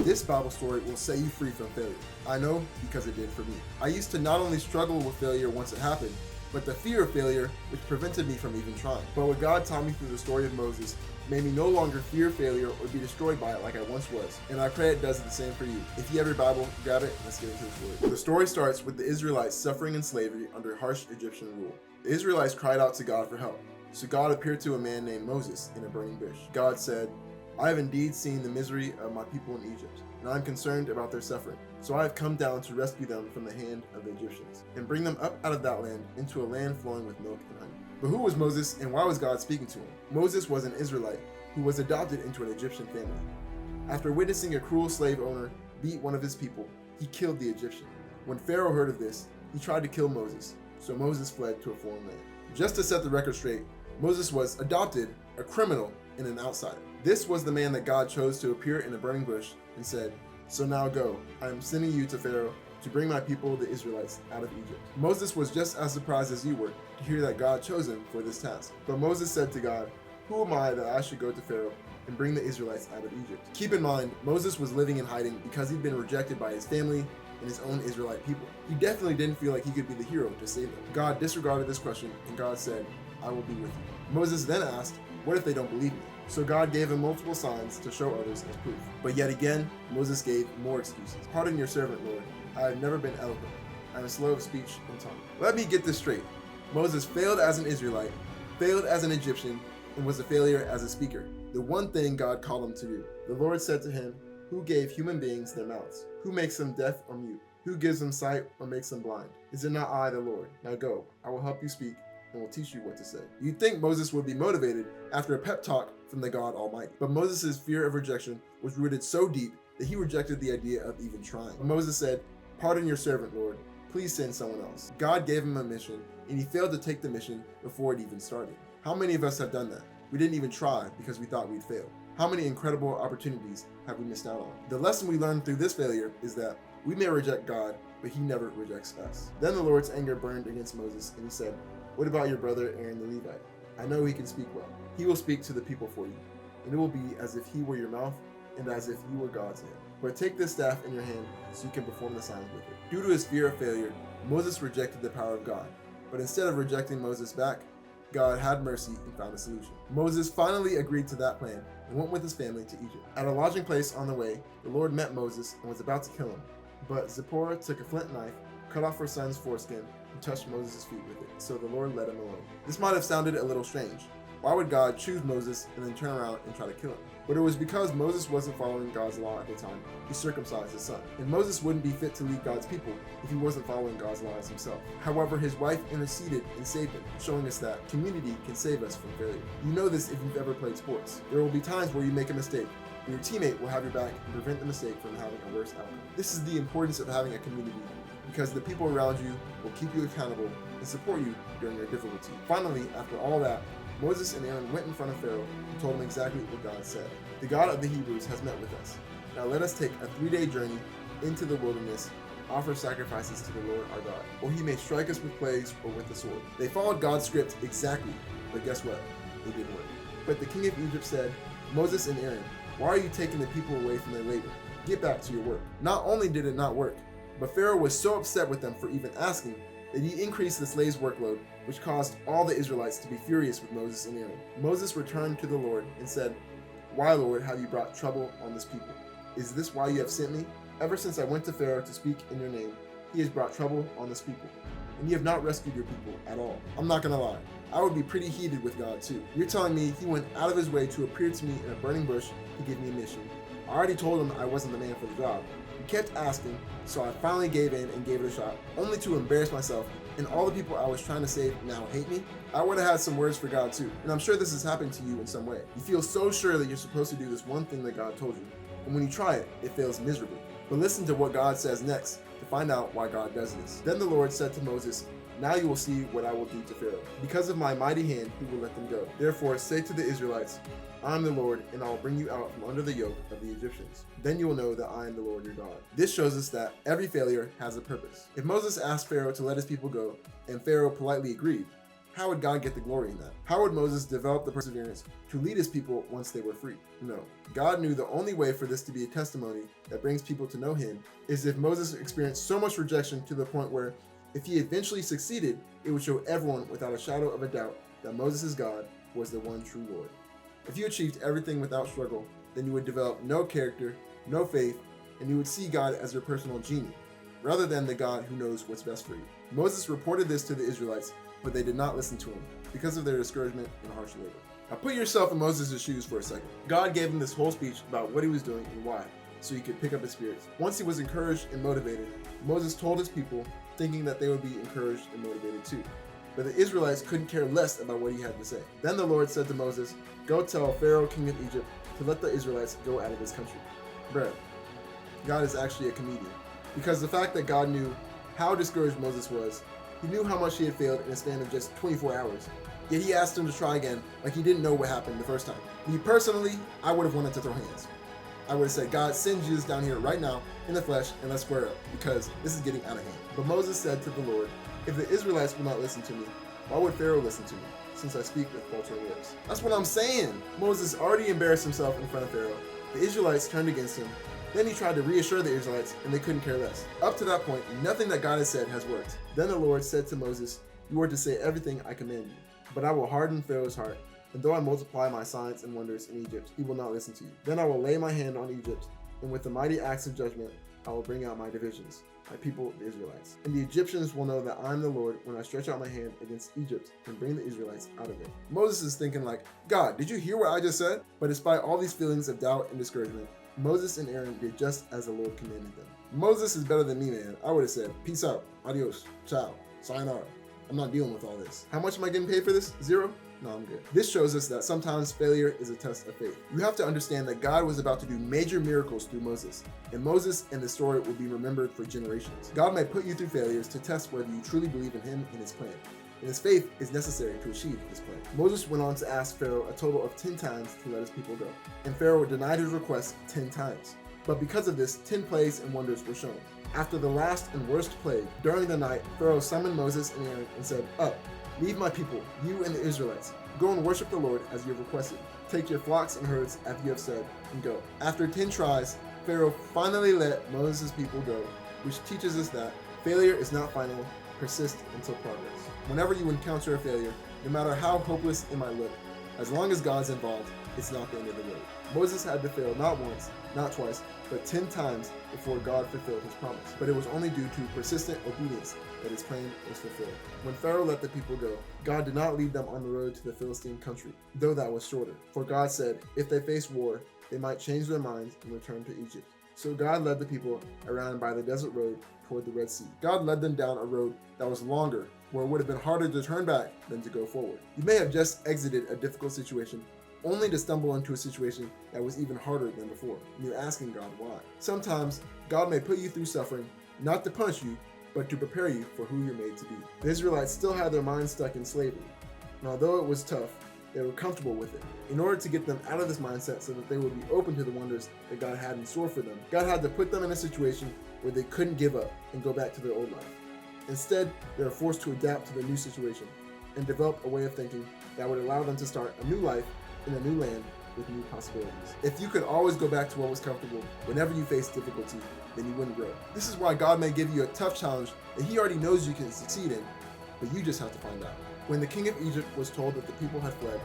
This Bible story will set you free from failure. I know because it did for me. I used to not only struggle with failure once it happened, but the fear of failure which prevented me from even trying. But what God taught me through the story of Moses made me no longer fear failure or be destroyed by it like I once was. And I pray it does the same for you. If you have your Bible, grab it and let's get into the story. The story starts with the Israelites suffering in slavery under harsh Egyptian rule. The Israelites cried out to God for help. So God appeared to a man named Moses in a burning bush. God said, I have indeed seen the misery of my people in Egypt, and I am concerned about their suffering. So I have come down to rescue them from the hand of the Egyptians, and bring them up out of that land into a land flowing with milk and honey. But who was Moses, and why was God speaking to him? Moses was an Israelite who was adopted into an Egyptian family. After witnessing a cruel slave owner beat one of his people, he killed the Egyptian. When Pharaoh heard of this, he tried to kill Moses, so Moses fled to a foreign land. Just to set the record straight, Moses was adopted, a criminal, and an outsider. This was the man that God chose to appear in a burning bush and said, So now go, I am sending you to Pharaoh to bring my people, the Israelites, out of Egypt. Moses was just as surprised as you were to hear that God chose him for this task. But Moses said to God, Who am I that I should go to Pharaoh and bring the Israelites out of Egypt? Keep in mind, Moses was living in hiding because he'd been rejected by his family and his own Israelite people. He definitely didn't feel like he could be the hero to save them. God disregarded this question, and God said, I will be with you. Moses then asked, What if they don't believe me? So God gave him multiple signs to show others as proof. But yet again, Moses gave more excuses. Pardon your servant, Lord. I have never been eloquent. I am slow of speech and tongue. Let me get this straight. Moses failed as an Israelite, failed as an Egyptian, and was a failure as a speaker. The one thing God called him to do. The Lord said to him, Who gave human beings their mouths? Who makes them deaf or mute? Who gives them sight or makes them blind? Is it not I, the Lord? Now go, I will help you speak and will teach you what to say. You'd think Moses would be motivated after a pep talk from the God Almighty. But Moses' fear of rejection was rooted so deep that he rejected the idea of even trying. Moses said, Pardon your servant, Lord. Please send someone else. God gave him a mission, and he failed to take the mission before it even started. How many of us have done that? We didn't even try because we thought we'd fail. How many incredible opportunities have we missed out on? The lesson we learned through this failure is that we may reject God, but he never rejects us. Then the Lord's anger burned against Moses, and he said, What about your brother Aaron the Levite? I know he can speak well. He will speak to the people for you, and it will be as if he were your mouth and as if you were God's hand. But take this staff in your hand so you can perform the signs with it. Due to his fear of failure, Moses rejected the power of God. But instead of rejecting Moses back, God had mercy and found a solution. Moses finally agreed to that plan and went with his family to Egypt. At a lodging place on the way, the Lord met Moses and was about to kill him. But Zipporah took a flint knife, cut off her son's foreskin, and touched Moses' feet with it, so the Lord let him alone. This might have sounded a little strange. Why would God choose Moses and then turn around and try to kill him? But it was because Moses wasn't following God's law at the time. He circumcised his son. And Moses wouldn't be fit to lead God's people if he wasn't following God's laws himself. However, his wife interceded and saved him, showing us that community can save us from failure. You know this if you've ever played sports. There will be times where you make a mistake, but your teammate will have your back and prevent the mistake from having a worse outcome. This is the importance of having a community, because the people around you will keep you accountable and support you during your difficulty. Finally, after all that, Moses and Aaron went in front of Pharaoh and told him exactly what God said. The God of the Hebrews has met with us. Now let us take a 3-day journey into the wilderness, offer sacrifices to the Lord our God, or he may strike us with plagues or with the sword. They followed God's script exactly, but guess what? It didn't work. But the king of Egypt said, Moses and Aaron, why are you taking the people away from their labor? Get back to your work. Not only did it not work, but Pharaoh was so upset with them for even asking that he increased the slaves' workload, which caused all the Israelites to be furious with Moses and Aaron. Moses returned to the Lord and said, Why, Lord, have you brought trouble on this people? Is this why you have sent me? Ever since I went to Pharaoh to speak in your name, he has brought trouble on this people, and you have not rescued your people at all. I'm not gonna lie, I would be pretty heated with God too. You're telling me he went out of his way to appear to me in a burning bush to give me a mission. I already told him I wasn't the man for the job. He kept asking, so I finally gave in and gave it a shot, only to embarrass myself, and all the people I was trying to save now hate me. I would have had some words for God too, and I'm sure this has happened to you in some way. You feel so sure that you're supposed to do this one thing that God told you, and when you try it, it fails miserably. But listen to what God says next to find out why God does this. Then the Lord said to Moses, Now you will see what I will do to Pharaoh. Because of my mighty hand, he will let them go. Therefore say to the Israelites, I am the Lord, and I will bring you out from under the yoke of the Egyptians. Then you will know that I am the Lord your God. This shows us that every failure has a purpose. If Moses asked Pharaoh to let his people go, and Pharaoh politely agreed, How would God get the glory in that? How would Moses develop the perseverance to lead his people once they were free? No. God knew the only way for this to be a testimony that brings people to know him is if Moses experienced so much rejection to the point where if he eventually succeeded, it would show everyone without a shadow of a doubt that Moses' God was the one true Lord. If you achieved everything without struggle, then you would develop no character, no faith, and you would see God as your personal genie, rather than the God who knows what's best for you. Moses reported this to the Israelites, but they did not listen to him because of their discouragement and harsh labor. Now put yourself in Moses' shoes for a second. God gave him this whole speech about what he was doing and why, so he could pick up his spirits. Once he was encouraged and motivated, Moses told his people, thinking that they would be encouraged and motivated too. But the Israelites couldn't care less about what he had to say. Then the Lord said to Moses, "Go tell Pharaoh, king of Egypt, to let the Israelites go out of this country." Bruh, God is actually a comedian. Because the fact that God knew how discouraged Moses was, he knew how much he had failed in a span of just 24 hours. Yet he asked him to try again, like he didn't know what happened the first time. Me personally, I would have wanted to throw hands. I would have said, "God, send Jesus down here right now in the flesh and let's square up, because this is getting out of hand." But Moses said to the Lord, "If the Israelites will not listen to me, why would Pharaoh listen to me, since I speak with faltering lips?" That's what I'm saying. Moses already embarrassed himself in front of Pharaoh. The Israelites turned against him. Then he tried to reassure the Israelites, and they couldn't care less. Up to that point, nothing that God has said has worked. Then the Lord said to Moses, "You are to say everything I command you, but I will harden Pharaoh's heart. And though I multiply my signs and wonders in Egypt, he will not listen to you. Then I will lay my hand on Egypt, and with the mighty acts of judgment, I will bring out my divisions, my people, the Israelites. And the Egyptians will know that I am the Lord when I stretch out my hand against Egypt and bring the Israelites out of it." Moses is thinking like, "God, did you hear what I just said?" But despite all these feelings of doubt and discouragement, Moses and Aaron did just as the Lord commanded them. Moses is better than me, man. I would have said, "Peace out, adios, ciao, sayonara. I'm not dealing with all this. How much am I getting paid for this? Zero? No, I'm good." This shows us that sometimes failure is a test of faith. You have to understand that God was about to do major miracles through Moses, and Moses and the story will be remembered for generations. God may put you through failures to test whether you truly believe in him and his plan. And his faith is necessary to achieve his plan. Moses went on to ask Pharaoh a total of 10 times to let his people go, and Pharaoh denied his request 10 times. But because of this, 10 plagues and wonders were shown. After the last and worst plague, during the night, Pharaoh summoned Moses and Aaron and said, "Up, leave my people, you and the Israelites. Go and worship the Lord as you have requested. Take your flocks and herds as you have said, and go." After 10 tries, Pharaoh finally let Moses' people go, which teaches us that failure is not final. Persist until progress. Whenever you encounter a failure, no matter how hopeless it might look, as long as God's involved, it's not the end of the road. Moses had to fail not once, not twice, but 10 times before God fulfilled his promise. But it was only due to persistent obedience that his plan was fulfilled. When Pharaoh let the people go, God did not lead them on the road to the Philistine country, though that was shorter. For God said, if they faced war, they might change their minds and return to Egypt. So God led the people around by the desert road toward the Red Sea. God led them down a road that was longer, where it would have been harder to turn back than to go forward. You may have just exited a difficult situation, only to stumble into a situation that was even harder than before, and you're asking God why. Sometimes, God may put you through suffering, not to punish you, but to prepare you for who you're made to be. The Israelites still had their minds stuck in slavery, and although it was tough, they were comfortable with it. In order to get them out of this mindset so that they would be open to the wonders that God had in store for them, God had to put them in a situation where they couldn't give up and go back to their old life. Instead, they were forced to adapt to the new situation and develop a way of thinking that would allow them to start a new life in a new land with new possibilities. If you could always go back to what was comfortable whenever you face difficulty, then you wouldn't grow. This is why God may give you a tough challenge that he already knows you can succeed in, but you just have to find out. When the king of Egypt was told that the people had fled,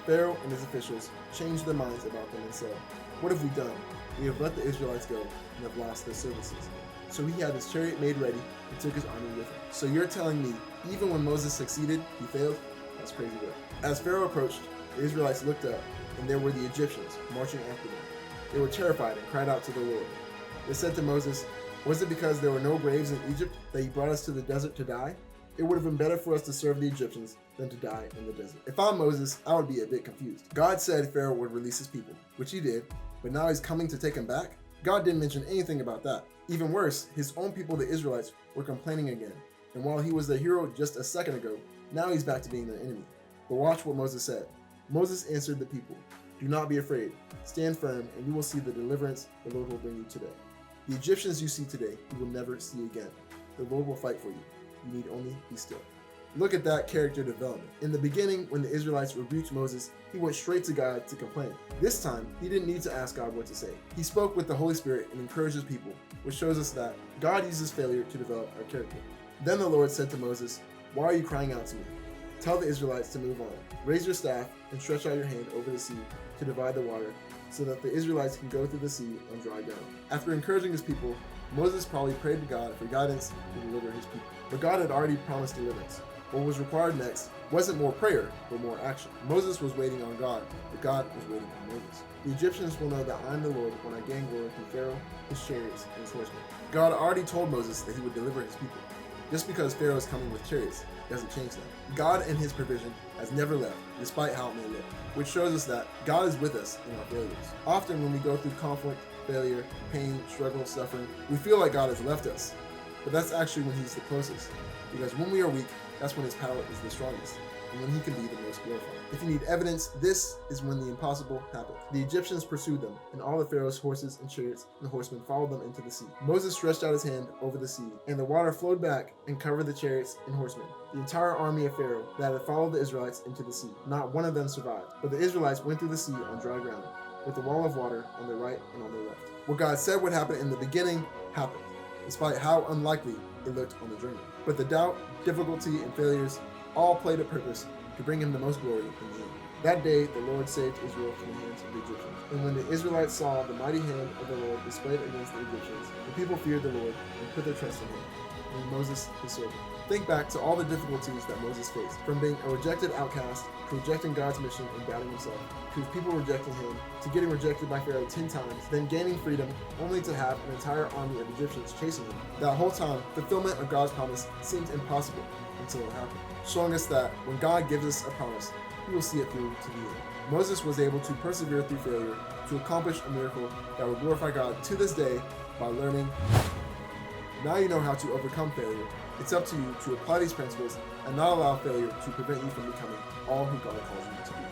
Pharaoh and his officials changed their minds about them and said, "What have we done? We have let the Israelites go and have lost their services." So he had his chariot made ready and took his army with him. So you're telling me, even when Moses succeeded, he failed? That's crazy work. As Pharaoh approached, the Israelites looked up, and there were the Egyptians marching after them. They were terrified and cried out to the Lord. They said to Moses, "Was it because there were no graves in Egypt that you brought us to the desert to die? It would have been better for us to serve the Egyptians than to die in the desert." If I'm Moses, I would be a bit confused. God said Pharaoh would release his people, which he did, but now he's coming to take them back? God didn't mention anything about that. Even worse, his own people, the Israelites, were complaining again. And while he was the hero just a second ago, now he's back to being their enemy. But watch what Moses said. Moses answered the people, "Do not be afraid. Stand firm, and you will see the deliverance the Lord will bring you today. The Egyptians you see today, you will never see again. The Lord will fight for you. You need only be still." Look at that character development. In the beginning, when the Israelites rebuked Moses, he went straight to God to complain. This time, he didn't need to ask God what to say. He spoke with the Holy Spirit and encouraged his people, which shows us that God uses failure to develop our character. Then the Lord said to Moses, "Why are you crying out to me? Tell the Israelites to move on. Raise your staff and stretch out your hand over the sea to divide the water, so that the Israelites can go through the sea on dry ground." After encouraging his people, Moses probably prayed to God for guidance to deliver his people. But God had already promised deliverance. What was required next wasn't more prayer, but more action. Moses was waiting on God, but God was waiting on Moses. The Egyptians will know that I am the Lord when I gain glory from Pharaoh, his chariots, and his horsemen. God already told Moses that he would deliver his people. Just because Pharaoh is coming with chariots doesn't change that. God and his provision has never left, despite how it may look, which shows us that God is with us in our failures. Often when we go through conflict, failure, pain, struggle, suffering, we feel like God has left us. But that's actually when he's the closest. Because when we are weak, that's when his power is the strongest, and when he can be the most glorified. If you need evidence, this is when the impossible happened. The Egyptians pursued them, and all of Pharaoh's horses and chariots and horsemen followed them into the sea. Moses stretched out his hand over the sea, and the water flowed back and covered the chariots and horsemen. The entire army of Pharaoh that had followed the Israelites into the sea. Not one of them survived, but the Israelites went through the sea on dry ground, with a wall of water on their right and on their left. What God said would happen in the beginning happened, despite how unlikely it looked on the journey. But the doubt, difficulty, and failures all played a purpose to bring him the most glory in the end. That day, the Lord saved Israel from the hands of the Egyptians. And when the Israelites saw the mighty hand of the Lord displayed against the Egyptians, the people feared the Lord and put their trust in him, and Moses his servant. Think back to all the difficulties that Moses faced, from being a rejected outcast, to rejecting God's mission and doubting himself, to his people rejecting him, to getting rejected by Pharaoh 10 times, then gaining freedom, only to have an entire army of Egyptians chasing him. That whole time, fulfillment of God's promise seemed impossible until it happened, showing us that when God gives us a promise, he will see it through to the end. Moses was able to persevere through failure to accomplish a miracle that would glorify God to this day by learning. Now you know how to overcome failure. It's up to you to apply these principles and not allow failure to prevent you from becoming all who God calls you to be.